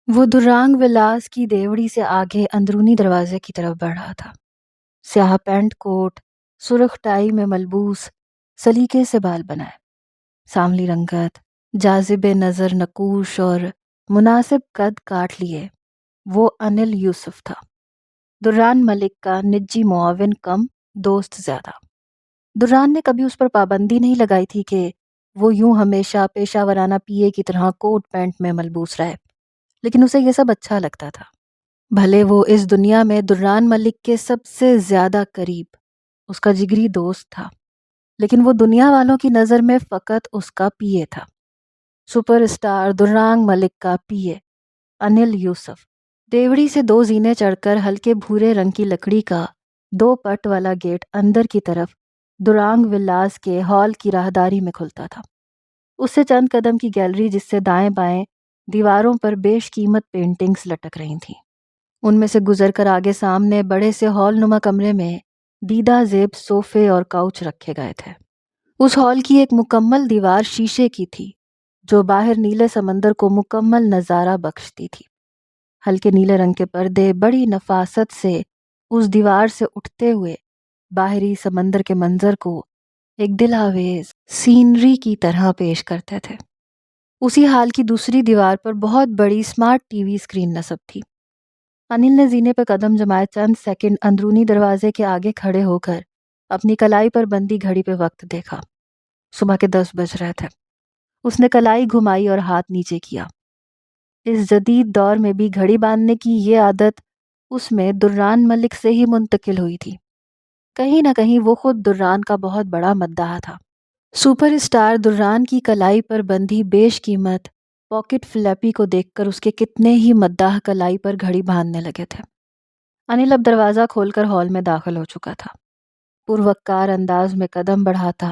وہ درانگ ولاس کی دیوڑی سے آگے اندرونی دروازے کی طرف بڑھ رہا تھا۔ سیاہ پینٹ کوٹ، سرخ ٹائی میں ملبوس، سلیقے سے بال بنائے، سانولی رنگت، جاذب نظر نقوش اور مناسب قد کاٹ لیے، وہ انل یوسف تھا، دران ملک کا نجی معاون کم دوست زیادہ۔ دران نے کبھی اس پر پابندی نہیں لگائی تھی کہ وہ یوں ہمیشہ پیشہ ورانہ پی اے کی طرح کوٹ پینٹ میں ملبوس رہے، لیکن اسے یہ سب اچھا لگتا تھا۔ بھلے وہ اس دنیا میں دران ملک کے سب سے زیادہ قریب اس کا جگری دوست تھا، لیکن وہ دنیا والوں کی نظر میں فقط اس کا پی اے تھا، سپر اسٹار درانگ ملک کا پی اے انل یوسف۔ دیوڑی سے 2 زینے چڑھ کر ہلکے بھورے رنگ کی لکڑی کا 2 پٹ والا گیٹ اندر کی طرف درانگ ولاس کے ہال کی راہداری میں کھلتا تھا۔ اس سے چند قدم کی گیلری جس سے دائیں بائیں دیواروں پر بیش قیمت پینٹنگز لٹک رہی تھیں، ان میں سے گزر کر آگے سامنے بڑے سے ہال نما کمرے میں دیدہ زیب صوفے اور کاؤچ رکھے گئے تھے۔ اس ہال کی ایک مکمل دیوار شیشے کی تھی جو باہر نیلے سمندر کو مکمل نظارہ بخشتی تھی۔ ہلکے نیلے رنگ کے پردے بڑی نفاست سے اس دیوار سے اٹھتے ہوئے باہری سمندر کے منظر کو ایک دل آویز سینری کی طرح پیش کرتے تھے۔ اسی ہال کی دوسری دیوار پر بہت بڑی سمارٹ ٹی وی اسکرین نصب تھی۔ انل نے زینے پہ قدم جمائے چند سیکنڈ اندرونی دروازے کے آگے کھڑے ہو کر اپنی کلائی پر بندی گھڑی پہ وقت دیکھا۔ صبح کے 10 بج رہے تھے۔ اس نے کلائی گھمائی اور ہاتھ نیچے کیا۔ اس جدید دور میں بھی گھڑی باندھنے کی یہ عادت اس میں دران ملک سے ہی منتقل ہوئی تھی۔ کہیں نہ کہیں وہ خود دران کا بہت بڑا مداح تھا۔ سپر اسٹار دران کی کلائی پر بندھی بیش قیمت پاکٹ فلیپی کو دیکھ کر اس کے کتنے ہی مداح کلائی پر گھڑی باندھنے لگے تھے۔ انل اب دروازہ کھول کر ہال میں داخل ہو چکا تھا۔ پروقار انداز میں قدم بڑھاتا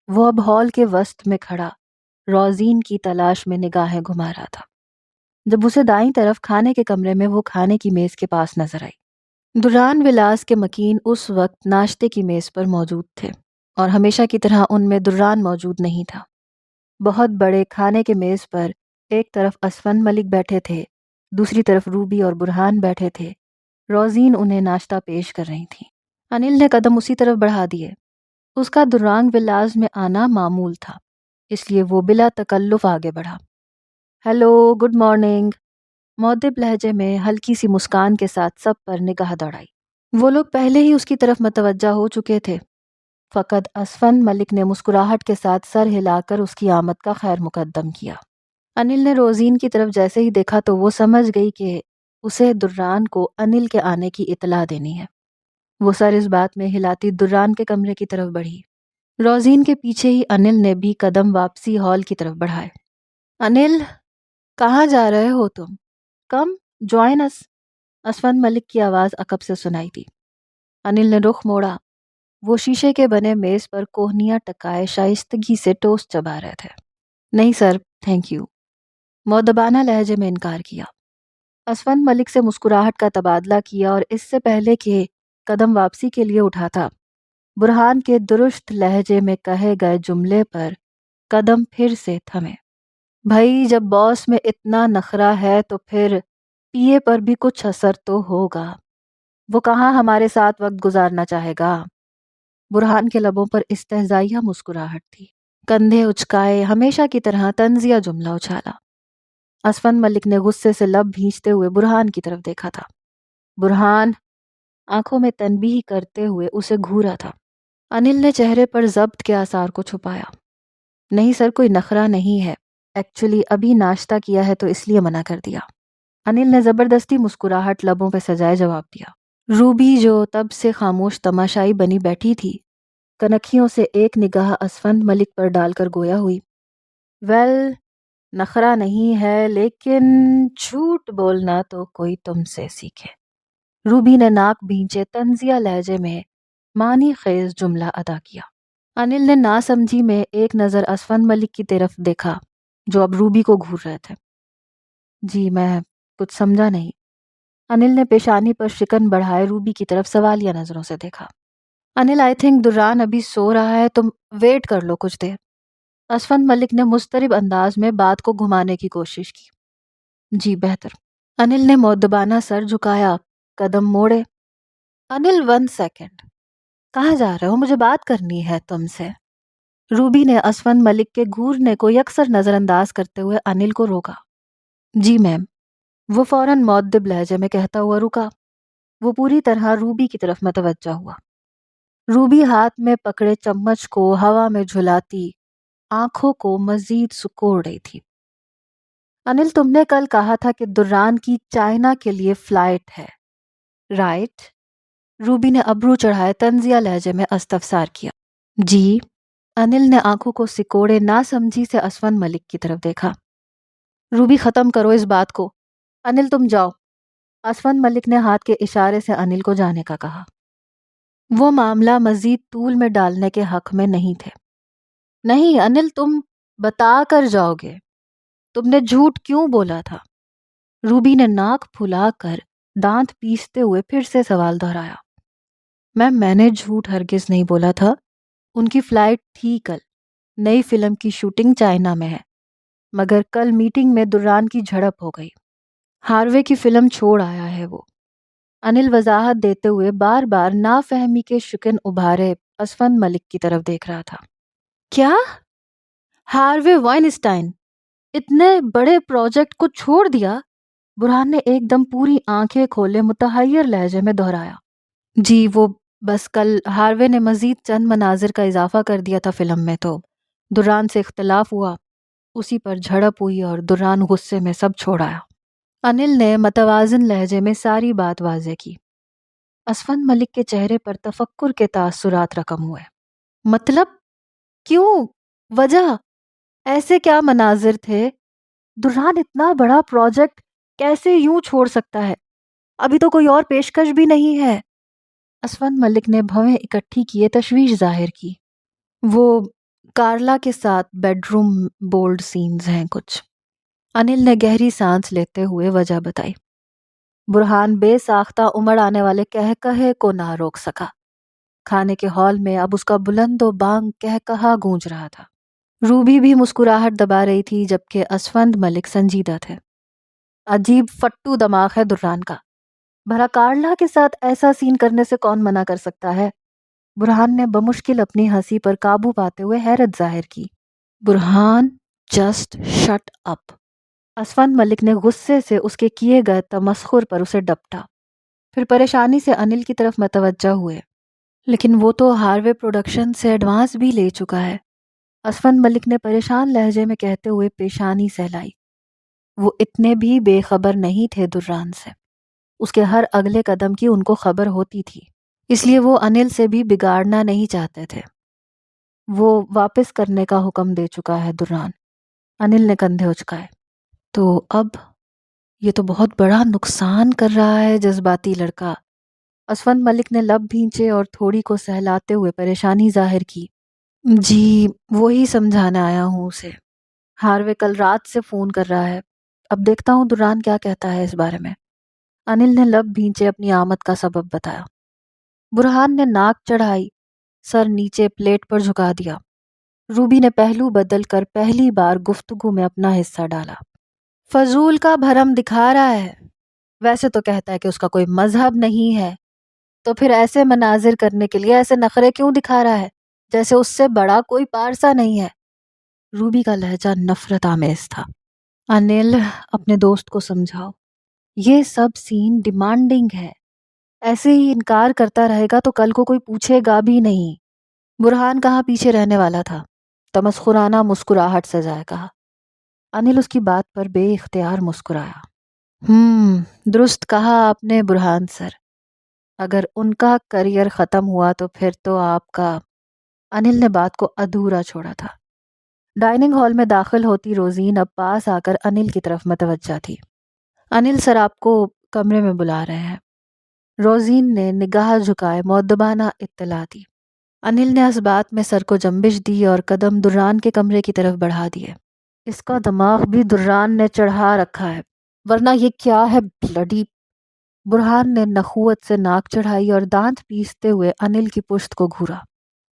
وہ اب ہال کے وسط میں کھڑا روزین کی تلاش میں نگاہیں گھما رہا تھا، جب اسے دائیں طرف کھانے کے کمرے میں وہ کھانے کی میز کے پاس نظر آئی۔ دران ولاس کے مکین اس وقت ناشتے کی میز پر موجود تھے، اور ہمیشہ کی طرح ان میں دران موجود نہیں تھا۔ بہت بڑے کھانے کے میز پر ایک طرف اسفند ملک بیٹھے تھے، دوسری طرف روبی اور برہان بیٹھے تھے۔ روزین انہیں ناشتہ پیش کر رہی تھیں۔ انل نے قدم اسی طرف بڑھا دیے۔ اس کا درانگ ولاس میں آنا معمول تھا، اس لیے وہ بلا تکلف آگے بڑھا۔ ہیلو، گڈ مارننگ، مؤدب لہجے میں ہلکی سی مسکان کے ساتھ سب پر نگاہ دوڑائی۔ وہ لوگ پہلے ہی اس کی طرف متوجہ ہو چکے تھے، فقط اسفند ملک نے مسکراہٹ کے ساتھ سر ہلا کر اس کی آمد کا خیر مقدم کیا۔ انل نے روزین کی طرف جیسے ہی دیکھا تو وہ سمجھ گئی کہ اسے دران کو انل کے آنے کی اطلاع دینی ہے۔ وہ سر اس بات میں ہلاتی دران کے کمرے کی طرف بڑھی۔ روزین کے پیچھے ہی انل نے بھی قدم واپسی ہال کی طرف بڑھائے۔ انل، کہاں جا رہے ہو تم؟ کم جوائن اس، اسفند ملک کی آواز عقب سے سنائی دی۔ انل نے رخ موڑا۔ وہ شیشے کے بنے میز پر کوہنیاں ٹکائے شائستگی سے ٹوسٹ چبا رہے تھے۔ نہیں سر، تھینک یو، مؤدبانہ لہجے میں انکار کیا۔ اسفند ملک سے مسکراہٹ کا تبادلہ کیا اور اس سے پہلے کہ قدم واپسی کے لیے اٹھاتا، برہان کے درست لہجے میں کہے گئے جملے پر قدم پھر سے تھمے۔ بھائی، جب باس میں اتنا نخرہ ہے تو پھر پی اے پر بھی کچھ اثر تو ہوگا۔ وہ کہاں ہمارے ساتھ وقت گزارنا چاہے گا؟ برہان کے لبوں پر استہزائیہ مسکراہٹ تھی۔ کندھے اچکائے ہمیشہ کی طرح طنزیہ جملہ اچھالا۔ اسفند ملک نے غصے سے لب بھینچتے ہوئے برہان کی طرف دیکھا تھا۔ برہان آنکھوں میں تنبیہ کرتے ہوئے اسے گھورا تھا۔ انل نے چہرے پر ضبط کے آثار کو چھپایا۔ نہیں سر، کوئی نخرہ نہیں ہے، ایکچولی ابھی ناشتہ کیا ہے تو اس لیے منع کر دیا۔ انل نے زبردستی مسکراہٹ لبوں پہ سجائے جواب دیا۔ روبی جو تب سے خاموش تماشائی بنی بیٹھی تھی، کنکھیوں سے ایک نگاہ اسفند ملک پر ڈال کر گویا ہوئی، ویل، نخرہ نہیں ہے، لیکن جھوٹ بولنا تو کوئی تم سے سیکھے۔ روبی نے ناک بھینچے طنزیہ لہجے میں معنی خیز جملہ ادا کیا۔ انل نے ناسمجھی میں ایک نظر اسفند ملک کی طرف دیکھا جو اب روبی کو گھور رہے تھے۔ جی، میں کچھ سمجھا نہیں۔ انل نے پیشانی پر شکن بڑھائے روبی کی طرف سوالیہ نظروں سے دیکھا۔ انل، آئی تھنک دران ابھی سو رہا ہے، تم ویٹ کر لو کچھ دیر۔ اسفند ملک نے مضطرب انداز میں بات کو گھمانے کی کوشش کی۔ جی بہتر۔ انل نے مؤدبانہ سر جھکایا، قدم موڑے۔ انل 1 سیکنڈ، کہاں جا رہے ہو؟ مجھے بات کرنی ہے تم سے۔ روبی نے اسفند ملک کے گھورنے کو یکسر نظر انداز کرتے ہوئے انل کو روکا۔ جی میم، وہ فوراً مؤدب لہجے میں کہتا ہوا رکا۔ وہ پوری طرح روبی کی طرف متوجہ ہوا۔ روبی ہاتھ میں پکڑے چمچ کو ہوا میں جھلاتی آنکھوں کو مزید سکوڑ رہی تھی۔ انل، تم نے کل کہا تھا کہ دران کی چائنا کے لیے فلائٹ ہے، رائٹ؟ روبی نے ابرو چڑھائے طنزیہ لہجے میں استفسار کیا۔ جی۔ انل نے آنکھوں کو سکوڑے ناسمجھی سے اسفند ملک کی طرف دیکھا۔ روبی، ختم کرو اس بات کو۔ انل تم جاؤ۔ اسفند ملک نے ہاتھ کے اشارے سے انل کو جانے کا کہا۔ وہ معاملہ مزید طول میں ڈالنے کے حق میں نہیں تھے۔ نہیں انل، تم بتا کر جاؤ گے۔ تم نے جھوٹ کیوں بولا تھا؟ روبی نے ناک پھلا کر دانت پیستے ہوئے پھر سے سوال دہرایا۔ میم، میں نے جھوٹ ہرگز نہیں بولا تھا۔ ان کی فلائٹ تھی کل، نئی فلم کی شوٹنگ چائنا میں ہے، مگر کل میٹنگ میں دران کی جھڑپ ہو گئی۔ ہاروے کی فلم چھوڑ آیا ہے وہ۔ انل وضاحت دیتے ہوئے بار بار نافہمی کے شکن ابھارے اسفند ملک کی طرف دیکھ رہا تھا۔ کیا؟ ہاروے وائنسٹائن اتنے بڑے پروجیکٹ کو چھوڑ دیا؟ برہان نے ایک دم پوری آنکھیں کھولے متحیر لہجے میں دہرایا۔ جی، وہ بس کل ہاروے نے مزید چند مناظر کا اضافہ کر دیا تھا فلم میں، تو دران سے اختلاف ہوا، اسی پر جھڑپ ہوئی اور دران غصے میں سب چھوڑ آیا۔ انل نے متوازن لہجے میں ساری بات واضح کی۔ اسفند ملک کے چہرے پر تفکر کے تاثرات رقم ہوئے۔ مطلب؟ کیوں؟ وجہ؟ ایسے کیا مناظر تھے؟ دران اتنا بڑا پروجیکٹ کیسے یوں چھوڑ سکتا ہے؟ ابھی تو کوئی اور پیشکش بھی نہیں ہے۔ اسفند ملک نے بھویں اکٹھی کیے تشویش ظاہر کی۔ وہ کارلا کے ساتھ بیڈ روم بولڈ سینز ہیں کچھ۔ انل نے گہری سانس لیتے ہوئے وجہ بتائی۔ برہان بے ساختہ امڑ آنے والے کہے کو نہ روک سکا۔ کھانے کے ہال میں اب اس کا بلند و بانگ کہا گونج رہا تھا۔ روبی بھی مسکراہٹ دبا رہی تھی، جبکہ اسفند ملک سنجیدہ تھے۔ عجیب فٹو دماغ ہے دران کا، بھلا کارلا کے ساتھ ایسا سین کرنے سے کون منع کر سکتا ہے؟ برہان نے بمشکل اپنی ہنسی پر قابو پاتے ہوئے حیرت ظاہر کی۔ برہان، جسٹ شٹ اپ۔ اسفند ملک نے غصے سے اس کے کیے گئے تمسخر پر اسے ڈپٹا، پھر پریشانی سے انل کی طرف متوجہ ہوئے۔ لیکن وہ تو ہاروے پروڈکشن سے ایڈوانس بھی لے چکا ہے، اسفند ملک نے پریشان لہجے میں کہتے ہوئے پیشانی سہلائی۔ وہ اتنے بھی بے خبر نہیں تھے دران سے، اس کے ہر اگلے قدم کی ان کو خبر ہوتی تھی، اس لیے وہ انل سے بھی بگاڑنا نہیں چاہتے تھے۔ وہ واپس کرنے کا حکم دے چکا ہے دران۔ انل نے کندھے اچکائے۔ تو اب یہ تو بہت بڑا نقصان کر رہا ہے جذباتی لڑکا۔ اسفند ملک نے لب بھینچے اور تھوڑی کو سہلاتے ہوئے پریشانی ظاہر کی۔ جی، وہی سمجھانے آیا ہوں اسے۔ ہاروے کل رات سے فون کر رہا ہے، اب دیکھتا ہوں دران کیا کہتا ہے اس بارے میں۔ انل نے لب بھینچے اپنی آمد کا سبب بتایا۔ برہان نے ناک چڑھائی، سر نیچے پلیٹ پر جھکا دیا۔ روبی نے پہلو بدل کر پہلی بار گفتگو میں اپنا حصہ ڈالا۔ فضول کا بھرم دکھا رہا ہے، ویسے تو کہتا ہے کہ اس کا کوئی مذہب نہیں ہے، تو پھر ایسے مناظر کرنے کے لیے ایسے نخرے کیوں دکھا رہا ہے جیسے اس سے بڑا کوئی پارسا نہیں ہے؟ روبی کا لہجہ نفرت آمیز تھا۔ انل، اپنے دوست کو سمجھاؤ، یہ سب سین ڈیمانڈنگ ہے، ایسے ہی انکار کرتا رہے گا تو کل کو کوئی پوچھے گا بھی نہیں۔ برہان کہاں پیچھے رہنے والا تھا، تمسخرانہ مسکراہٹ سے ضائع کہا۔ انل اس کی بات پر بے اختیار مسکرایا۔ درست کہا آپ نے برہان سر، اگر ان کا کریئر ختم ہوا تو پھر تو آپ کا۔ انل نے بات کو ادھورا چھوڑا تھا۔ ڈائننگ ہال میں داخل ہوتی روزین اب پاس آ کر انل کی طرف متوجہ تھی۔ انل سر، آپ کو کمرے میں بلا رہے ہیں۔ روزین نے نگاہ جھکائے مؤدبانہ اطلاع دی۔ انل نے اس بات میں سر کو جنبش دی اور قدم دران کے کمرے کی طرف بڑھا دیے۔ اس کا دماغ بھی دران نے چڑھا رکھا ہے، ورنہ یہ کیا ہے بلڈی۔ برہان نے نخوت سے ناک چڑھائی اور دانت پیستے ہوئے انل کی پشت کو گھورا۔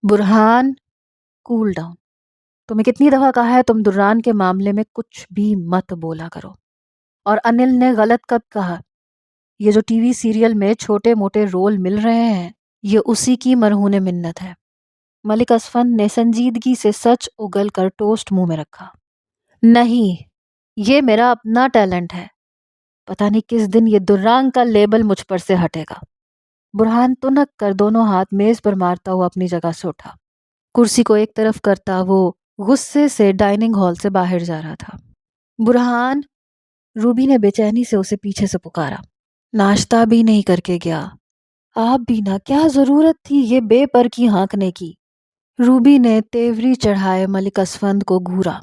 برہان، کول ڈاؤن۔ تمہیں کتنی دفعہ کہا ہے تم دران کے معاملے میں کچھ بھی مت بولا کرو۔ اور انل نے غلط کب کہا؟ یہ جو ٹی وی سیریل میں چھوٹے موٹے رول مل رہے ہیں یہ اسی کی مرہون منت ہے۔ ملک اسفند نے سنجیدگی سے سچ اگل کر ٹوسٹ منہ میں رکھا۔ نہیں، یہ میرا اپنا ٹیلنٹ ہے، پتہ نہیں کس دن یہ درانگ کا لیبل مجھ پر سے ہٹے گا۔ برہان تنک کر دونوں ہاتھ میز پر مارتا ہوا اپنی جگہ سے اٹھا، کرسی کو ایک طرف کرتا وہ غصے سے ڈائننگ ہال سے باہر جا رہا تھا۔ برہان، روبی نے بے چینی سے اسے پیچھے سے پکارا۔ ناشتہ بھی نہیں کر کے گیا؟ آپ بھی نہ، کیا ضرورت تھی یہ بے پر کی ہانکنے کی؟ روبی نے تیوری چڑھائے ملک اسفند کو گھورا۔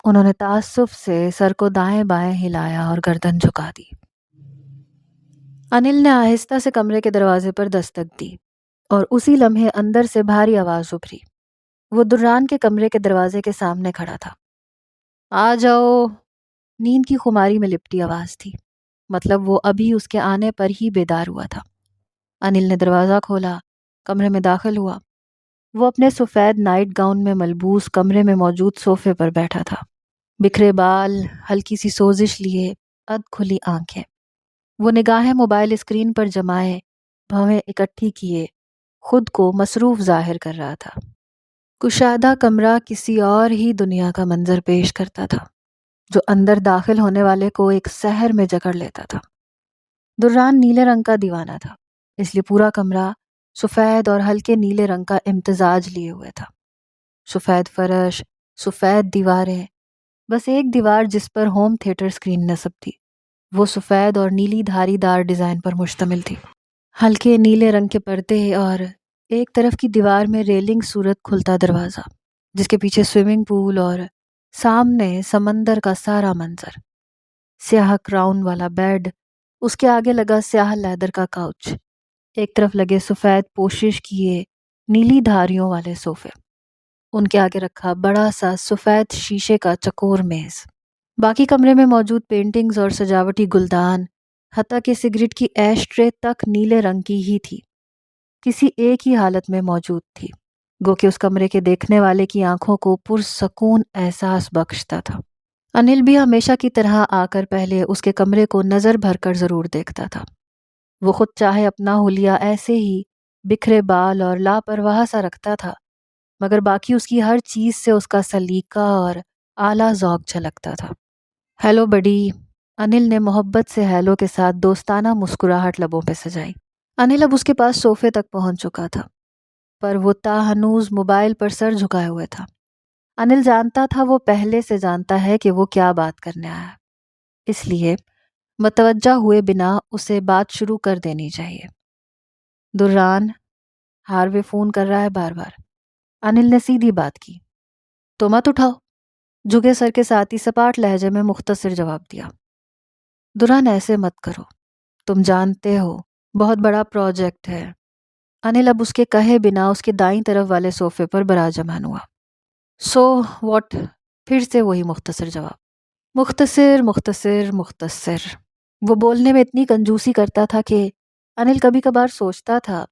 انہوں نے تعصب سے سر کو دائیں بائیں ہلایا اور گردن جھکا دی۔ انل نے آہستہ سے کمرے کے دروازے پر دستک دی اور اسی لمحے اندر سے بھاری آواز ابھری۔ وہ دران کے کمرے کے دروازے کے سامنے کھڑا تھا۔ آ جاؤ، نیند کی خماری میں لپٹی آواز تھی، مطلب وہ ابھی اس کے آنے پر ہی بیدار ہوا تھا۔ انل نے دروازہ کھولا، کمرے میں داخل ہوا۔ وہ اپنے سفید نائٹ گاؤن میں ملبوس کمرے میں موجود صوفے پر بیٹھا تھا، بکھرے بال، ہلکی سی سوزش لیے، اد کھلی آنکھیں۔ وہ نگاہیں موبائل اسکرین پر جمائے، بھویں اکٹھی کیے، خود کو مصروف ظاہر کر رہا تھا۔ کشادہ کمرہ کسی اور ہی دنیا کا منظر پیش کرتا تھا، جو اندر داخل ہونے والے کو ایک سحر میں جکڑ لیتا تھا۔ دران نیلے رنگ کا دیوانہ تھا، اس لیے پورا کمرہ سفید اور ہلکے نیلے رنگ کا امتزاج لیے ہوئے تھا۔ سفید فرش، سفید دیواریں، بس ایک دیوار جس پر ہوم تھیٹر اسکرین نصب تھی، وہ سفید اور نیلی دھاری دار ڈیزائن پر مشتمل تھی۔ ہلکے نیلے رنگ کے پردے اور ایک طرف کی دیوار میں ریلنگ صورت کھلتا دروازہ، جس کے پیچھے سوئمنگ پول اور سامنے سمندر کا سارا منظر۔ سیاہ کراؤن والا بیڈ، اس کے آگے لگا سیاہ لیدر کا کاؤچ، ایک طرف لگے سفید پوشش کیے نیلی دھاریوں والے صوفے، ان کے آگے رکھا بڑا سا سفید شیشے کا چکور میز۔ باقی کمرے میں موجود پینٹنگز اور سجاوٹی گلدان، حتیٰ کہ سگریٹ کی ایش ٹرے تک نیلے رنگ کی ہی تھی، کسی ایک ہی حالت میں موجود تھی، گو کہ اس کمرے کے دیکھنے والے کی آنکھوں کو پرسکون احساس بخشتا تھا۔ انل بھی ہمیشہ کی طرح آ کر پہلے اس کے کمرے کو نظر بھر کر ضرور دیکھتا تھا۔ وہ خود چاہے اپنا حلیہ ایسے ہی بکھرے بال اور لاپرواہ سا رکھتا تھا، مگر باقی اس کی ہر چیز سے اس کا سلیقہ اور اعلیٰ ذوق جھلکتا تھا۔ ہیلو بڈی، انل نے محبت سے ہیلو کے ساتھ دوستانہ مسکراہٹ لبوں پہ سجائی۔ انل اب اس کے پاس صوفے تک پہنچ چکا تھا، پر وہ ہنوز موبائل پر سر جھکائے ہوئے تھا۔ انل جانتا تھا وہ پہلے سے جانتا ہے کہ وہ کیا بات کرنے آیا، اس لیے متوجہ ہوئے بنا اسے بات شروع کر دینی چاہیے۔ دران، ہاروے فون کر رہا ہے بار بار۔ انل نے سیدھی بات کی۔ تو مت اٹھاؤ، جھکے سر کے ساتھ ہی سپاٹ لہجے میں مختصر جواب دیا۔ دران، ایسے مت کرو، تم جانتے ہو بہت بڑا پروجیکٹ ہے۔ انل اب اس کے کہے بنا اس کے دائیں طرف والے صوفے پر براجمان ہوا۔ So what? پھر سے وہی مختصر جواب، مختصر مختصر مختصر۔ وہ بولنے میں اتنی کنجوسی کرتا تھا کہ انل کبھی کبھار سوچتا تھا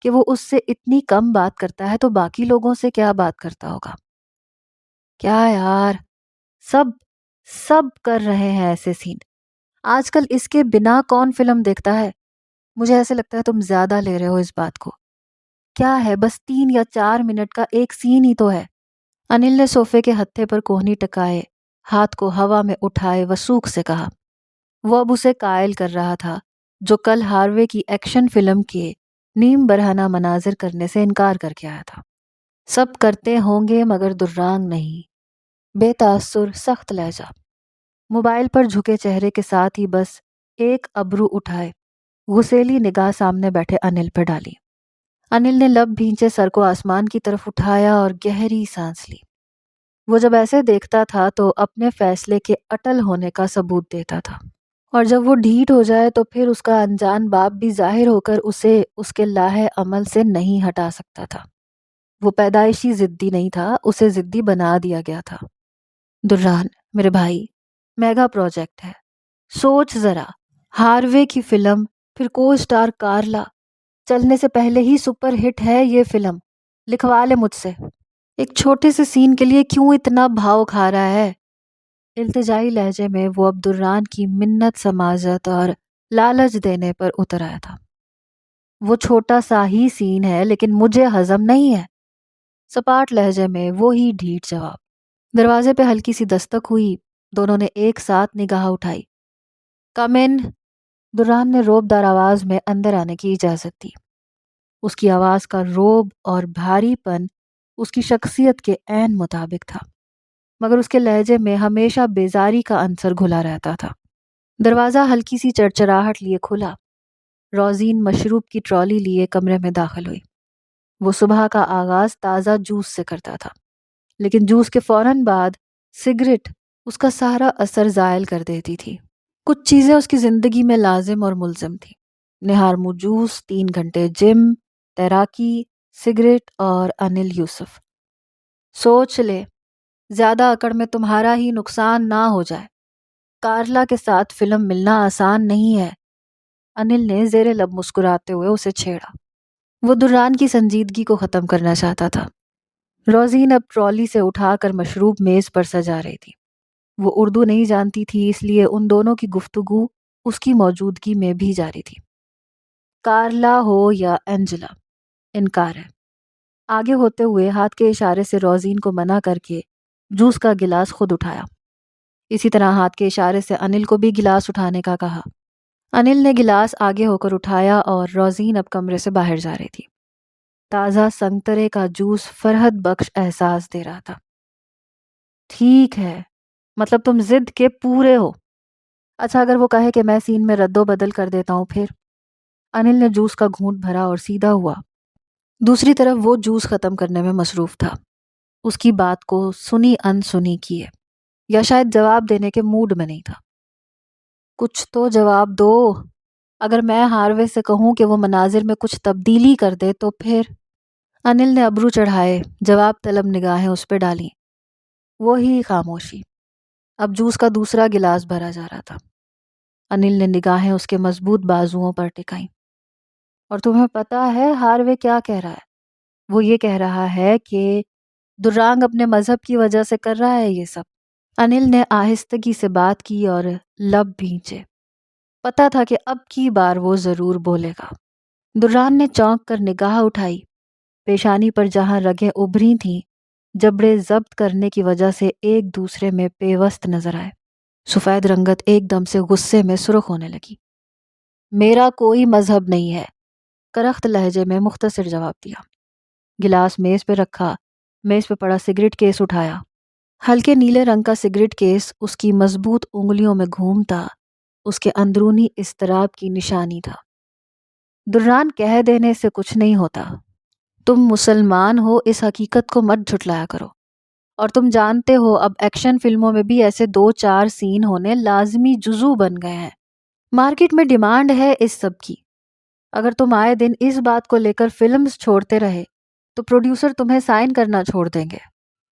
کہ وہ اس سے اتنی کم بات کرتا ہے تو باقی لوگوں سے کیا بات کرتا ہوگا۔ کیا یار، سب کر رہے ہیں ایسے سین، آج کل اس کے بنا کون فلم دیکھتا ہے؟ مجھے ایسے لگتا ہے تم زیادہ لے رہے ہو اس بات کو۔ کیا ہے، بس 3 یا 4 منٹ کا ایک سین ہی تو ہے۔ انل نے صوفے کے ہتھے پر کوہنی ٹکائے، ہاتھ کو ہوا میں اٹھائے وسوخ سے کہا۔ وہ اب اسے قائل کر رہا تھا جو کل ہاروے کی ایکشن فلم کے نیم برہنہ مناظر کرنے سے انکار کر کے آیا تھا۔ سب کرتے ہوں گے مگر درانگ نہیں، بے تاثر سخت لہجہ، موبائل پر جھکے چہرے کے ساتھ ہی بس ایک ابرو اٹھائے، غسیلی نگاہ سامنے بیٹھے انل پر ڈالی۔ انل نے لب بھینچے سر کو آسمان کی طرف اٹھایا اور گہری سانس لی۔ وہ جب ایسے دیکھتا تھا تو اپنے فیصلے کے اٹل ہونے کا ثبوت دیتا تھا، اور جب وہ ڈھیٹ ہو جائے تو پھر اس کا انجان باپ بھی ظاہر ہو کر اسے اس کے لاہے عمل سے نہیں ہٹا سکتا تھا۔ وہ پیدائشی ضدی نہیں تھا، اسے ضدی بنا دیا گیا تھا۔ دران میرے بھائی، میگا پروجیکٹ ہے، سوچ ذرا، ہاروے کی فلم، پھر کو اسٹار کارلا، چلنے سے پہلے ہی سپر ہٹ ہے یہ فلم، لکھوا لے مجھ سے۔ ایک چھوٹے سے سین کے لیے کیوں اتنا بھاؤ کھا رہا ہے؟ التجائی لہجے میں وہ اب دران کی منت سماجت اور لالچ دینے پر اتر آیا تھا۔ وہ چھوٹا سا ہی سین ہے لیکن مجھے ہضم نہیں ہے، سپاٹ لہجے میں وہی ڈھیٹ جواب۔ دروازے پہ ہلکی سی دستک ہوئی، دونوں نے ایک ساتھ نگاہ اٹھائی۔ کم ان۔ دران نے روب دار آواز میں اندر آنے کی اجازت دی۔ اس کی آواز کا روب اور بھاری پن اس کی شخصیت کے عین مطابق تھا، مگر اس کے لہجے میں ہمیشہ بیزاری کا عنصر گھلا رہتا تھا۔ دروازہ ہلکی سی چڑچڑاہٹ لیے کھلا۔ روزین مشروب کی ٹرالی لیے کمرے میں داخل ہوئی۔ وہ صبح کا آغاز تازہ جوس سے کرتا تھا، لیکن جوس کے فوراً بعد سگریٹ اس کا سارا اثر زائل کر دیتی تھی۔ کچھ چیزیں اس کی زندگی میں لازم اور ملزم تھیں: نہارمو جوس، 3 گھنٹے جم، تیراکی، سگریٹ اور انل یوسف۔ سوچ لے، زیادہ اکڑ میں تمہارا ہی نقصان نہ ہو جائے۔ کارلا کے ساتھ فلم ملنا آسان نہیں ہے، انل نے زیر لب مسکراتے ہوئے اسے چھیڑا۔ وہ دران کی سنجیدگی کو ختم کرنا چاہتا تھا۔ روزین اب ٹرالی سے اٹھا کر مشروب میز پر سجا رہی تھی۔ وہ اردو نہیں جانتی تھی، اس لیے ان دونوں کی گفتگو اس کی موجودگی میں بھی جاری تھی۔ کارلا ہو یا اینجلا، انکار ہے۔ آگے ہوتے ہوئے ہاتھ کے اشارے سے روزین کو منع کر کے جوس کا گلاس خود اٹھایا۔ اسی طرح ہاتھ کے اشارے سے انل کو بھی گلاس اٹھانے کا کہا۔ انل نے گلاس آگے ہو کر اٹھایا اور روزین اب کمرے سے باہر جا رہی تھی۔ تازہ سنگترے کا جوس فرحت بخش احساس دے رہا تھا۔ ٹھیک ہے، مطلب تم ضد کے پورے ہو۔ اچھا، اگر وہ کہے کہ میں سین میں رد و بدل کر دیتا ہوں پھر؟ انل نے جوس کا گھونٹ بھرا اور سیدھا ہوا۔ دوسری طرف وہ جوس ختم کرنے میں مصروف تھا۔ اس کی بات کو سنی ان سنی کیے، یا شاید جواب دینے کے موڈ میں نہیں تھا۔ کچھ تو جواب دو۔ اگر میں ہاروے سے کہوں کہ وہ مناظر میں کچھ تبدیلی کر دے تو پھر؟ انل نے ابرو چڑھائے، جواب طلب نگاہیں اس پہ ڈالیں۔ وہی خاموشی۔ اب جوس کا دوسرا گلاس بھرا جا رہا تھا۔ انل نے نگاہیں اس کے مضبوط بازوؤں پر ٹکائیں۔ اور تمہیں پتا ہے ہاروے کیا کہہ رہا ہے؟ وہ یہ کہہ رہا ہے کہ درانگ اپنے مذہب کی وجہ سے کر رہا ہے یہ سب۔ انل نے آہستگی سے بات کی اور لب بھینچے۔ پتا تھا کہ اب کی بار وہ ضرور بولے گا۔ دران نے چونک کر نگاہ اٹھائی۔ پیشانی پر جہاں رگیں ابھری تھیں، جبڑے ضبط کرنے کی وجہ سے ایک دوسرے میں پیوست نظر آئے۔ سفید رنگت ایک دم سے غصے میں سرخ ہونے لگی۔ میرا کوئی مذہب نہیں ہے، کرخت لہجے میں مختصر جواب دیا۔ گلاس میز پہ رکھا، میز پہ پڑا سگریٹ کیس اٹھایا۔ ہلکے نیلے رنگ کا سگریٹ کیس اس کی مضبوط انگلیوں میں گھومتا اس کے اندرونی اضطراب کی نشانی تھا۔ دران کہہ دینے سے کچھ نہیں ہوتا۔ تم مسلمان ہو، اس حقیقت کو مت جھٹلایا کرو۔ اور تم جانتے ہو اب ایکشن فلموں میں بھی ایسے 2-4 سین ہونے لازمی جزو بن گئے ہیں۔ مارکیٹ میں ڈیمانڈ ہے اس سب کی۔ اگر تم آئے دن اس بات کو لے کر فلمز چھوڑتے رہے تو پروڈیوسر تمہیں سائن کرنا چھوڑ دیں گے۔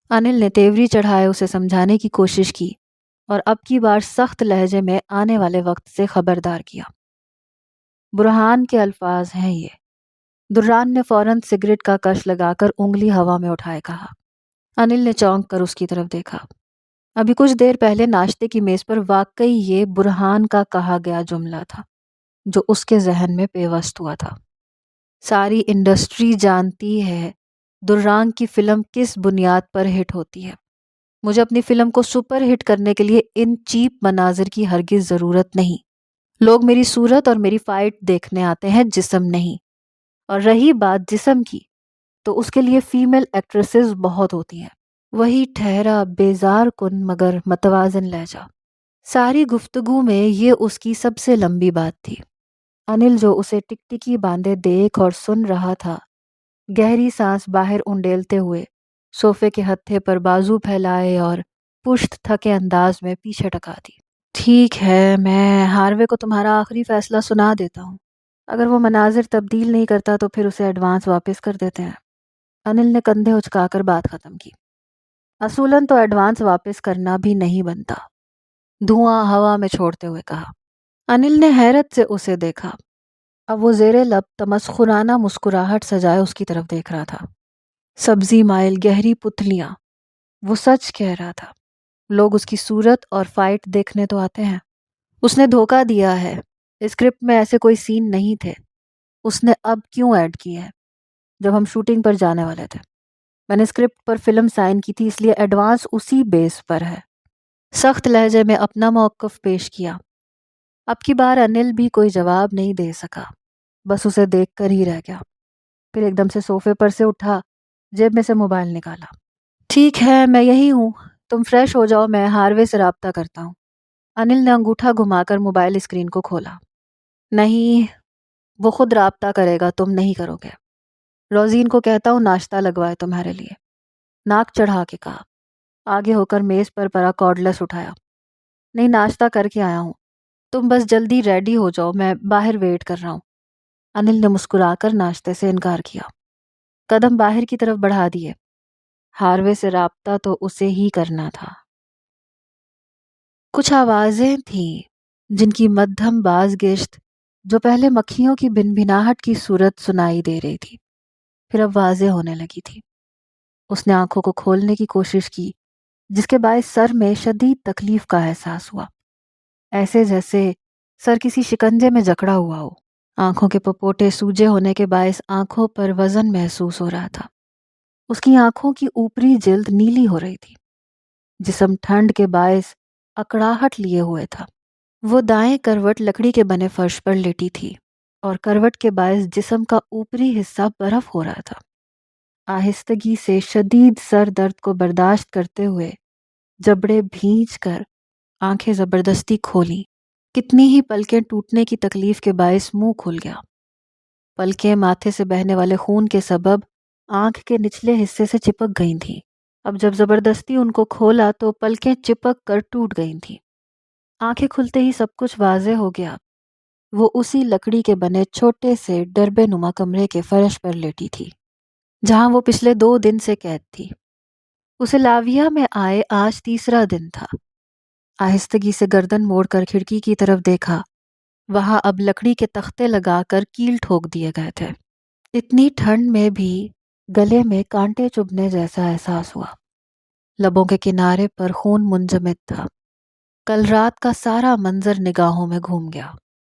انل نے تیوری چڑھائے اسے سمجھانے کی کوشش کی اور اب کی بار سخت لہجے میں آنے والے وقت سے خبردار کیا۔ برہان کے الفاظ ہیں یہ۔ دران نے فوراً سگریٹ کا کش لگا کر انگلی ہوا میں اٹھائے کہا۔ انل نے چونک کر اس کی طرف دیکھا۔ ابھی کچھ دیر پہلے ناشتے کی میز پر واقعی یہ برہان کا کہا گیا جملہ تھا جو اس کے ذہن میں پیوست ہوا تھا۔ ساری انڈسٹری جانتی ہے دران کی فلم کس بنیاد پر ہٹ ہوتی ہے۔ مجھے اپنی فلم کو سپر ہٹ کرنے کے لیے ان چیپ مناظر کی ہرگز ضرورت نہیں۔ لوگ میری صورت اور میری فائٹ دیکھنے آتے ہیں، جسم نہیں۔ اور رہی بات جسم کی تو اس کے لیے فیمیل ایکٹریسز بہت ہوتی ہیں۔ وہی ٹھہرا بیزار کن مگر متوازن لہجہ۔ ساری گفتگو میں یہ اس کی سب سے لمبی بات تھی۔ انل جو اسے ٹکٹکی باندھے دیکھ اور سن رہا تھا، گہری سانس باہر انڈیلتے ہوئے صوفے کے ہتھے پر بازو پھیلائے اور پشت تھکے انداز میں پیچھے ٹکا دی۔ ٹھیک ہے، میں ہاروے کو تمہارا آخری فیصلہ سنا دیتا ہوں۔ اگر وہ مناظر تبدیل نہیں کرتا تو پھر اسے ایڈوانس واپس کر دیتے ہیں۔ انل نے کندھے اچکا کر بات ختم کی۔ اصولاً تو ایڈوانس واپس کرنا بھی نہیں بنتا، دھواں ہوا میں چھوڑتے ہوئے کہا۔ انل نے حیرت سے اسے دیکھا۔ اب وہ زیر لب تمسخرانہ مسکراہٹ سجائے اس کی طرف دیکھ رہا تھا۔ سبزی مائل گہری پتلیاں، وہ سچ کہہ رہا تھا۔ لوگ اس کی صورت اور فائٹ دیکھنے تو آتے ہیں۔ اس نے دھوکہ دیا ہے، اسکرپٹ میں ایسے کوئی سین نہیں تھے، اس نے اب کیوں ایڈ کیے ہیں؟ جب ہم شوٹنگ پر جانے والے تھے میں نے اسکرپٹ پر فلم سائن کی تھی، اس لیے ایڈوانس اسی بیس پر ہے۔ سخت لہجے میں اپنا موقف پیش کیا۔ اب کی بار انل بھی کوئی جواب نہیں دے سکا، بس اسے دیکھ کر ہی رہ گیا۔ پھر ایک دم سے صوفے پر سے اٹھا، جیب میں سے موبائل نکالا۔ ٹھیک ہے، میں یہی ہوں، تم فریش ہو جاؤ، میں ہاروے سے رابطہ کرتا ہوں۔ انل نے انگوٹھا گھما کر موبائل اسکرین کو کھولا۔ نہیں، وہ خود رابطہ کرے گا، تم نہیں کرو گے۔ روزین کو کہتا ہوں ناشتہ لگوائے تمہارے لیے، ناک چڑھا کے کہا۔ آگے ہو کر میز پر پڑا کارڈلس اٹھایا۔ نہیں، ناشتہ کر کے آیا ہوں، تم بس جلدی ریڈی ہو جاؤ، میں باہر ویٹ کر رہا ہوں۔ انل نے مسکرا کر ناشتے سے انکار کیا، قدم باہر کی طرف بڑھا دیے۔ ہاروے سے رابطہ تو اسے ہی کرنا تھا۔ کچھ آوازیں تھیں جن کی مدھم باز گشت جو پہلے مکھیوں کی بن بھناہٹ کی صورت سنائی دے رہی تھی، پھر اب واضح ہونے لگی تھی۔ اس نے آنکھوں کو کھولنے کی کوشش کی، جس کے باعث سر میں شدید تکلیف کا احساس ہوا، ایسے جیسے سر کسی شکنجے میں جکڑا ہوا ہو۔ آنکھوں کے پپوٹے سوجے ہونے کے باعث آنکھوں پر وزن محسوس ہو رہا تھا۔ اس کی آنکھوں کی اوپری جلد نیلی ہو رہی تھی، جسم ٹھنڈ کے باعث اکڑاہٹ لیے ہوئے تھا۔ وہ دائیں کروٹ لکڑی کے بنے فرش پر لیٹی تھی اور کروٹ کے باعث جسم کا اوپری حصہ برف ہو رہا تھا۔ آہستگی سے شدید سر درد کو برداشت کرتے ہوئے جبڑے بھینچ کر آنکھیں زبردستی کھولیں۔ کتنی ہی پلکیں ٹوٹنے کی تکلیف کے باعث منہ کھل گیا۔ پلکیں ماتھے سے بہنے والے خون کے سبب آنکھ کے نچلے حصے سے چپک گئی تھیں۔ اب جب زبردستی ان کو کھولا تو پلکیں چپک کر ٹوٹ گئی تھیں۔ آنکھیں کھلتے ہی سب کچھ واضح ہو گیا۔ وہ اسی لکڑی کے بنے چھوٹے سے ڈربے نما کمرے کے فرش پر لیٹی تھی، جہاں وہ پچھلے 2 دن سے قید تھی۔ اسے لاویہ میں آئے آج تیسرا دن تھا۔ آہستگی سے گردن موڑ کر کھڑکی کی طرف دیکھا، وہاں اب لکڑی کے تختے لگا کر کیل ٹھوک دیے گئے تھے۔ اتنی ٹھنڈ میں بھی گلے میں کانٹے چبھنے جیسا احساس ہوا۔ لبوں کے کنارے پر خون منجمد تھا۔ کل رات کا سارا منظر نگاہوں میں گھوم گیا۔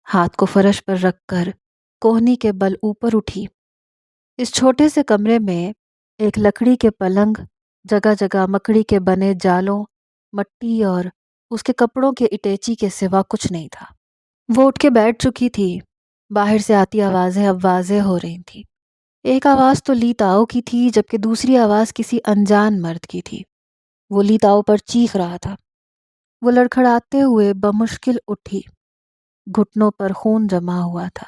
ہاتھ کو فرش پر رکھ کر کوہنی کے بل اوپر اٹھی۔ اس چھوٹے سے کمرے میں ایک لکڑی کے پلنگ، جگہ جگہ مکڑی کے بنے جالوں، مٹی اور اس کے کپڑوں کے اٹیچی کے سوا کچھ نہیں تھا۔ وہ اٹھ کے بیٹھ چکی تھی۔ باہر سے آتی آوازیں اب واضح ہو رہی تھیں۔ ایک آواز تو لی تاؤ کی تھی، جبکہ دوسری آواز کسی انجان مرد کی تھی۔ وہ لی تاؤ پر چیخ رہا تھا۔ وہ لڑکھڑاتے ہوئے بمشکل اٹھی۔ گھٹنوں پر خون جمع ہوا تھا۔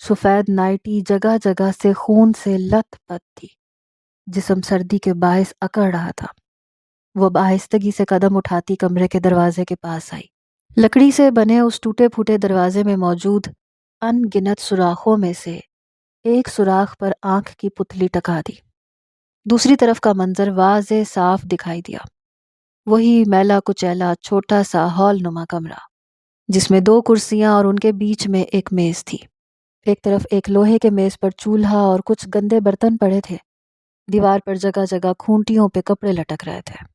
سفید نائٹی جگہ جگہ سے خون سے لت پت تھی۔ جسم سردی کے باعث اکڑ رہا تھا۔ وہ آہستگی سے قدم اٹھاتی کمرے کے دروازے کے پاس آئی۔ لکڑی سے بنے اس ٹوٹے پھوٹے دروازے میں موجود ان گنت سوراخوں میں سے ایک سوراخ پر آنکھ کی پتلی ٹکا دی۔ دوسری طرف کا منظر واضح صاف دکھائی دیا۔ وہی میلا کچیلا چھوٹا سا ہال نما کمرہ، جس میں 2 کرسیاں اور ان کے بیچ میں ایک میز تھی۔ ایک طرف ایک لوہے کے میز پر چولہا اور کچھ گندے برتن پڑے تھے۔ دیوار پر جگہ جگہ کھونٹیوں پہ کپڑے لٹک رہے تھے۔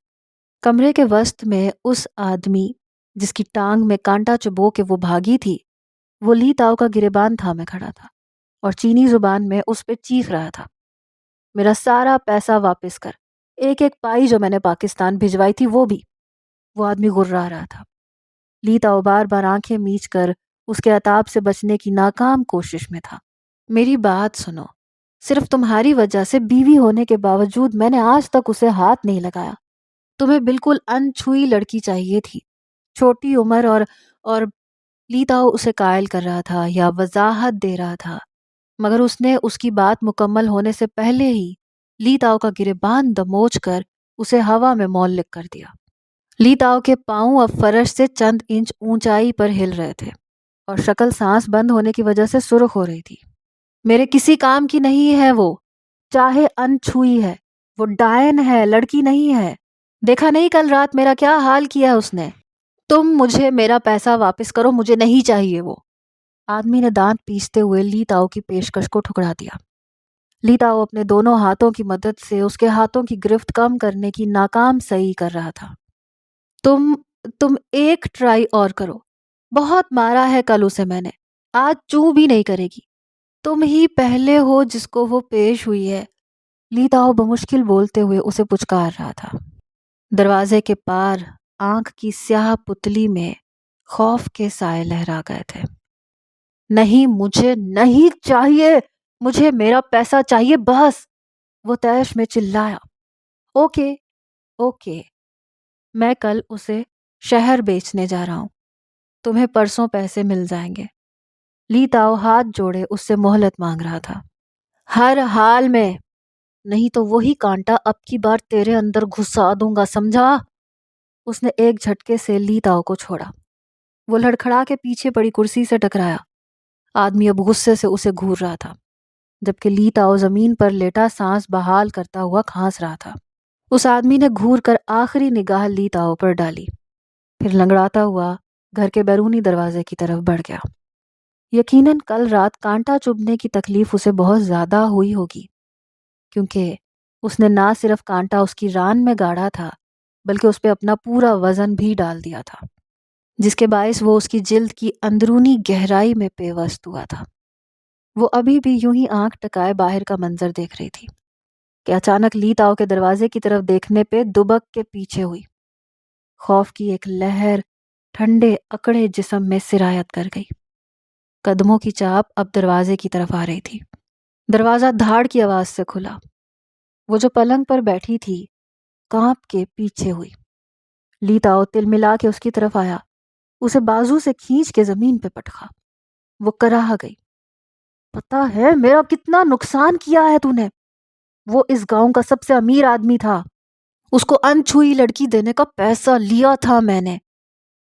کمرے کے وسط میں اس آدمی جس کی ٹانگ میں کانٹا چبو کے وہ بھاگی تھی، وہ لی تاؤ کا گریبان تھامے کھڑا تھا اور چینی زبان میں اس پہ چیخ رہا تھا، میرا سارا پیسہ واپس کر، ایک ایک پائی جو میں نے پاکستان بھجوائی تھی وہ بھی۔ وہ آدمی غرا رہا تھا۔ لی تاؤ بار بار آنکھیں میچ کر اس کے عتاب سے بچنے کی ناکام کوشش میں تھا۔ میری بات سنو، صرف تمہاری وجہ سے بیوی ہونے کے باوجود میں نے آج تک اسے ہاتھ نہیں لگایا۔ تمہیں بالکل انچھوئی لڑکی چاہیے تھی، چھوٹی عمر اور لی تاؤ اسے قائل کر رہا تھا یا وضاحت دے رہا تھا، مگر اس نے اس کی بات مکمل ہونے سے پہلے ہی لی تاؤ کا گریبان دموچ کر اسے ہوا میں معلق کر دیا۔ لی تاؤ کے پاؤں اب فرش سے چند انچ اونچائی پر ہل رہے تھے اور شکل سانس بند ہونے کی وجہ سے سرخ ہو رہی تھی۔ میرے کسی کام کی نہیں ہے وہ، چاہے انچھوئی ہے، وہ ڈائن ہے، لڑکی نہیں ہے۔ دیکھا نہیں کل رات میرا کیا حال کیا اس نے؟ تم مجھے میرا پیسہ واپس کرو، مجھے نہیں چاہیے وہ۔ آدمی نے دانت پیستے ہوئے لی تاؤ کی پیشکش کو ٹھکرا دیا۔ لی تاؤ اپنے دونوں ہاتھوں کی مدد سے اس کے ہاتھوں کی گرفت کم کرنے کی ناکام سعی کر رہا تھا۔ تم تم ایک ٹرائی اور کرو، بہت مارا ہے کل اسے میں نے، آج چوں بھی نہیں کرے گی، تم ہی پہلے ہو جس کو وہ پیش ہوئی ہے، لیتاؤ بمشکل بولتے ہوئے اسے پچکار رہا تھا۔ دروازے کے پار آنکھ کی سیاہ پتلی میں خوف کے سائے لہرا گئے تھے۔ نہیں، مجھے نہیں چاہیے، مجھے میرا پیسہ چاہیے بس، وہ تیش میں چلایا۔ اوکے اوکے، میں کل اسے شہر بیچنے جا رہا ہوں، تمہیں پرسوں پیسے مل جائیں گے۔ لیتاؤ ہاتھ جوڑے اس سے مہلت مانگ رہا تھا۔ ہر حال میں، نہیں تو وہی کانٹا اب کی بار تیرے اندر گھسا دوں گا، سمجھا؟ اس نے ایک جھٹکے سے لیتاؤ کو چھوڑا۔ وہ لڑکھڑا کے پیچھے پڑی کرسی سے ٹکرایا۔ آدمی اب غصے سے اسے گھور رہا تھا، جبکہ لیتاؤ زمین پر لیٹا سانس بحال کرتا ہوا کھانس رہا تھا۔ اس آدمی نے گھور کر آخری نگاہ لیتاؤ پر ڈالی، پھر لنگڑاتا ہوا گھر کے بیرونی دروازے کی طرف بڑھ گیا۔ یقیناً کل رات کانٹا چبھنے کی تکلیف اسے بہت زیادہ ہوئی ہوگی، کیونکہ اس نے نہ صرف کانٹا اس کی ران میں گاڑا تھا بلکہ اس پہ اپنا پورا وزن بھی ڈال دیا تھا، جس کے باعث وہ اس کی جلد کی اندرونی گہرائی میں پیوست ہوا تھا۔ وہ ابھی بھی یوں ہی آنکھ ٹکائے باہر کا منظر دیکھ رہی تھی کہ اچانک لیتاؤ کے دروازے کی طرف دیکھنے پہ دبک کے پیچھے ہوئی۔ خوف کی ایک لہر ٹھنڈے اکڑے جسم میں سرایت کر گئی۔ قدموں کی چاپ اب دروازے کی طرف آ رہی تھی۔ دروازہ دھاڑ کی آواز سے کھلا۔ وہ جو پلنگ پر بیٹھی تھی کانپ کے پیچھے ہوئی۔ لیتاؤ تل ملا کے اس کی طرف آیا، اسے بازو سے کھینچ کے زمین پہ پٹکا۔ وہ کراہ گئی۔ پتا ہے میرا کتنا نقصان کیا ہے تو نے؟ وہ اس گاؤں کا سب سے امیر آدمی تھا، اس کو انچھوئی لڑکی دینے کا پیسہ لیا تھا میں نے۔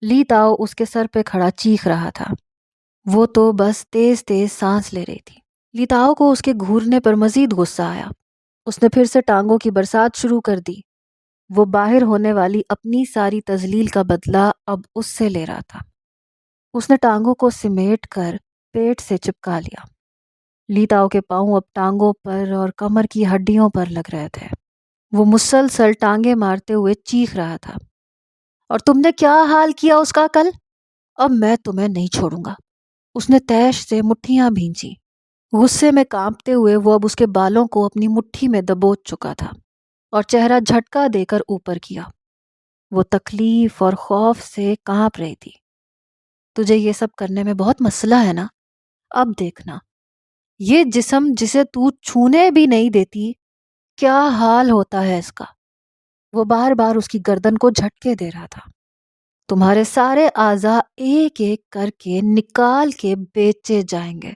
لیتاؤ اس کے سر پہ کھڑا چیخ رہا تھا۔ وہ تو بس تیز تیز سانس لے رہی تھی۔ لیتاؤ کو اس کے گھورنے پر مزید غصہ آیا۔ اس نے پھر سے ٹانگوں کی برسات شروع کر دی۔ وہ باہر ہونے والی اپنی ساری تذلیل کا بدلہ اب اس سے لے رہا تھا۔ اس نے ٹانگوں کو سمیٹ کر پیٹ سے چپکا لیا۔ لیتاؤ کے پاؤں اب ٹانگوں پر اور کمر کی ہڈیوں پر لگ رہے تھے۔ وہ مسلسل ٹانگیں مارتے ہوئے چیخ رہا تھا، اور تم نے کیا حال کیا اس کا کل؟ اب میں تمہیں نہیں چھوڑوں گا۔ اس نے تیش سے مٹھیاں بھینچی۔ غصے میں کانپتے ہوئے وہ اب اس کے بالوں کو اپنی مٹھی میں دبوچ چکا تھا اور چہرہ جھٹکا دے کر اوپر کیا۔ وہ تکلیف اور خوف سے کانپ رہی تھی۔ تجھے یہ سب کرنے میں بہت مسئلہ ہے نا؟ اب دیکھنا، یہ جسم جسے تو چھونے بھی نہیں دیتی، کیا حال ہوتا ہے اس کا۔ وہ بار بار اس کی گردن کو جھٹکے دے رہا تھا۔ تمہارے سارے اعضاء ایک ایک کر کے نکال کے بیچے جائیں گے۔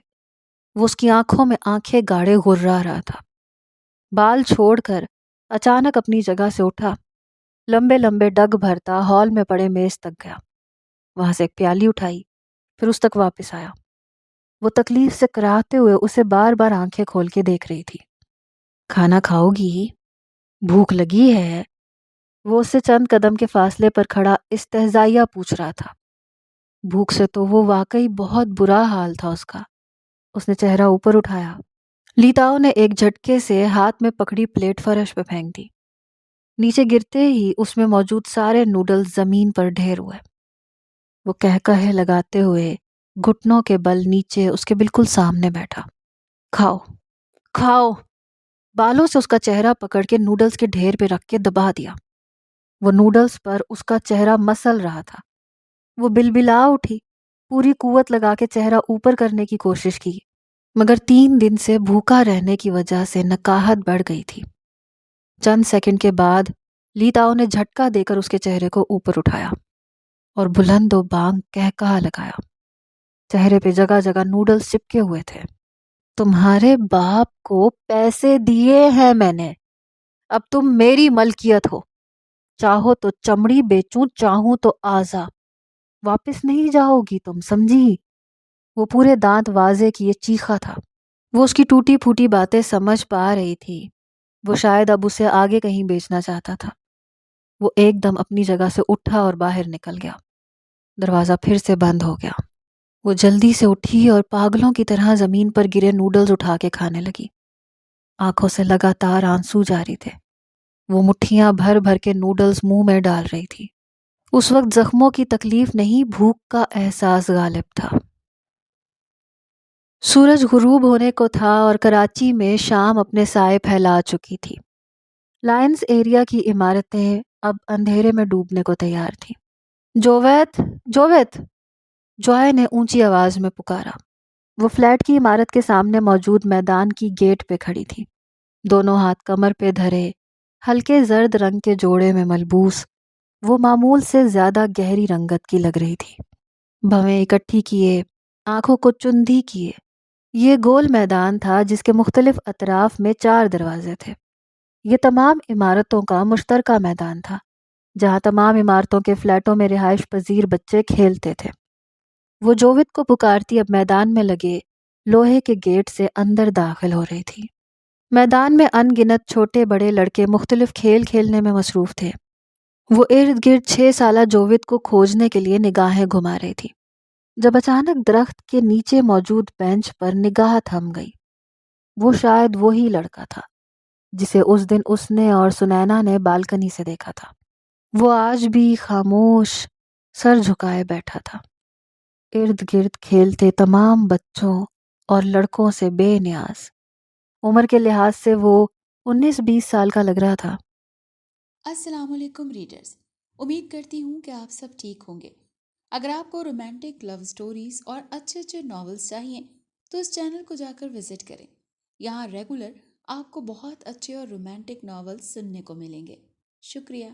وہ اس کی آنکھوں میں آنکھیں گاڑے غرا رہا تھا۔ بال چھوڑ کر اچانک اپنی جگہ سے اٹھا، لمبے لمبے ڈگ بھرتا ہال میں پڑے میز تک گیا، وہاں سے ایک پیالی اٹھائی، پھر اس تک واپس آیا۔ وہ تکلیف سے کراہتے ہوئے اسے بار بار آنکھیں کھول کے دیکھ رہی تھی۔ کھانا کھاؤ گی؟ بھوک لگی ہے؟ وہ اس سے چند قدم کے فاصلے پر کھڑا استہزائیہ پوچھ رہا تھا۔ بھوک سے تو وہ واقعی بہت برا حال تھا اس کا۔ اس نے چہرہ اوپر اٹھایا۔ لیتاؤ نے ایک جھٹکے سے ہاتھ میں پکڑی پلیٹ فرش پہ پھینک دی۔ نیچے گرتے ہی اس میں موجود سارے نوڈلز زمین پر ڈھیر ہوئے۔ وہ کہے لگاتے ہوئے گھٹنوں کے بل نیچے اس کے بالکل سامنے بیٹھا۔ کھاؤ کھاؤ۔ بالوں سے اس کا چہرہ پکڑ کے نوڈلز کے ڈھیر پہ رکھ کے دبا دیا۔ وہ نوڈلز پر اس کا چہرہ مسل رہا تھا۔ وہ بلبلا اٹھی، پوری قوت لگا کے چہرہ اوپر کرنے کی کوشش کی، مگر 3 دن سے بھوکا رہنے کی وجہ سے نکاہت بڑھ گئی تھی۔ چند سیکنڈ کے بعد لیتاؤ نے جھٹکا دے کر اس کے چہرے کو اوپر اٹھایا اور بلند و بانگ کہا لگایا۔ چہرے پہ جگہ جگہ نوڈلز چپکے ہوئے تھے۔ تمہارے باپ کو پیسے دیے ہیں میں نے، اب تم میری ملکیت ہو، چاہو تو چمڑی بیچوں، چاہوں تو اعضا، واپس نہیں جاؤ گی تم، سمجھی؟ وہ پورے دانت واضح کیے چیخا تھا۔ وہ اس کی ٹوٹی پھوٹی باتیں سمجھ پا رہی تھی۔ وہ شاید اب اسے آگے کہیں بیچنا چاہتا تھا۔ وہ ایک دم اپنی جگہ سے اٹھا اور باہر نکل گیا۔ دروازہ پھر سے بند ہو گیا۔ وہ جلدی سے اٹھی اور پاگلوں کی طرح زمین پر گرے نوڈلز اٹھا کے کھانے لگی۔ آنکھوں سے لگاتار آنسو جاری تھے۔ وہ مٹھیاں بھر بھر کے نوڈلز منہ میں ڈال رہی تھی۔ اس وقت زخموں کی تکلیف نہیں، بھوک کا احساس غالب تھا۔ سورج غروب ہونے کو تھا اور کراچی میں شام اپنے سائے پھیلا چکی تھی۔ لائنز ایریا کی عمارتیں اب اندھیرے میں ڈوبنے کو تیار تھیں۔ جوویت، جوویت، جوائے نے اونچی آواز میں پکارا۔ وہ فلیٹ کی عمارت کے سامنے موجود میدان کی گیٹ پہ کھڑی تھی، دونوں ہاتھ کمر پہ دھرے، ہلکے زرد رنگ کے جوڑے میں ملبوس۔ وہ معمول سے زیادہ گہری رنگت کی لگ رہی تھی، بھویں اکٹھی کیے، آنکھوں کو چندھی کیے۔ یہ گول میدان تھا جس کے مختلف اطراف میں 4 دروازے تھے۔ یہ تمام عمارتوں کا مشترکہ میدان تھا، جہاں تمام عمارتوں کے فلیٹوں میں رہائش پذیر بچے کھیلتے تھے۔ وہ جووت کو پکارتی اب میدان میں لگے لوہے کے گیٹ سے اندر داخل ہو رہی تھی۔ میدان میں ان گنت چھوٹے بڑے لڑکے مختلف کھیل کھیلنے میں مصروف تھے۔ وہ ارد گرد 6 سالہ جووت کو کھوجنے کے لیے نگاہیں گھما رہی تھی، جب اچانک درخت کے نیچے موجود بینچ پر نگاہ تھم گئی۔ وہ شاید وہی لڑکا تھا جسے اس دن اس نے اور سنینا نے بالکنی سے دیکھا تھا۔ وہ آج بھی خاموش سر جھکائے بیٹھا تھا، ارد گرد کھیلتے تمام بچوں اور لڑکوں سے بے نیاز۔ عمر کے لحاظ سے وہ 19-20 سال کا لگ رہا تھا۔ السلام علیکم ریڈرز، امید کرتی ہوں کہ آپ سب ٹھیک ہوں گے۔ اگر آپ کو رومانٹک لو سٹوریز اور اچھے اچھے ناولز چاہئیں تو اس چینل کو جا کر وزٹ کریں۔ یہاں ریگولر آپ کو بہت اچھے اور رومانٹک ناولز سننے کو ملیں گے۔ شکریہ۔